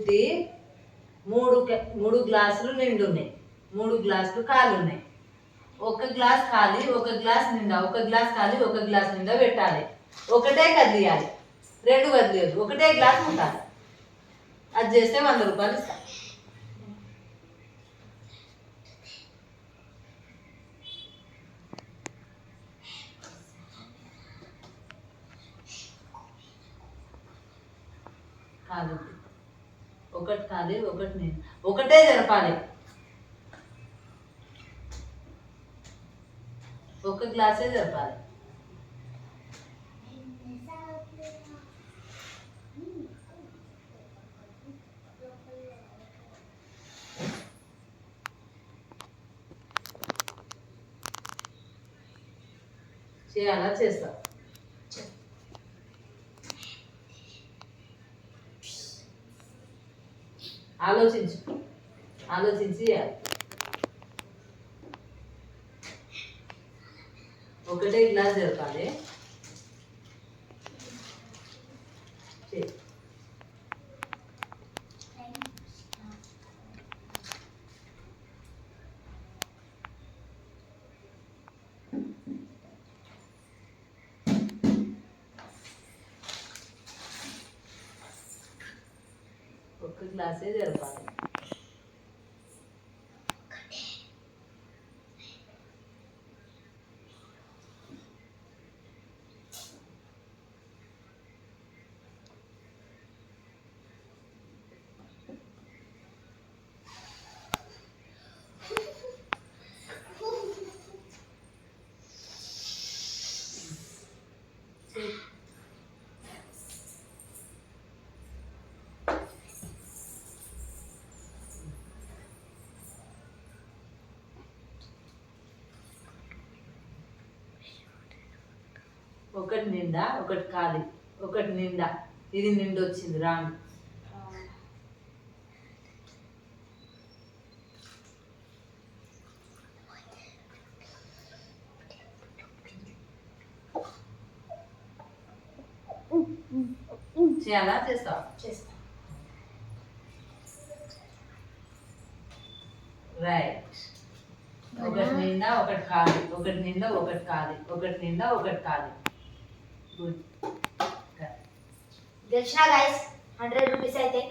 చుట్టి మూడు గ్లాసులు నిండున్నాయి, 3 గ్లాసులు ఖాళీ ఉన్నాయి. ఒక గ్లాస్ ఖాళీ, ఒక గ్లాస్ నిండా, ఒక గ్లాస్ ఖాళీ, ఒక గ్లాస్ నిండా పెట్టాలి. ఒకటే కదిలియాలి, 2 వదిలేదు, ఒకటే గ్లాస్ ఉండాలి. అది చేస్తే 100 రూపాయలు ఇస్తా. కాదు, ఒకటి ఖాళీ, ఒకటి నేను, ఒకటే జరపాలి. ఒక గ్లాసే జరపాలి. చేయాలా? చేస్తా. ఆలోచించి చేయాలి. ఒకటే గ్లాస్ జరపాలి. ఒక గ్లాసే జరపాలి. ఒకటి నిండా, ఒకటి ఖాళీ, ఒకటి నిండా. ఇది నిండు వచ్చింది, రాంగ్. చేయాలా? చేస్తా. రైట్. ఒకటి నిండా, ఒకటి ఖాళీ, ఒకటి నిండా, ఒకటి ఖాళీ, ఒకటి నిండా, ఒకటి ఖాళీ. గుడ్. గెలిచిన గైస్ 100 రూపీస్ అయితే.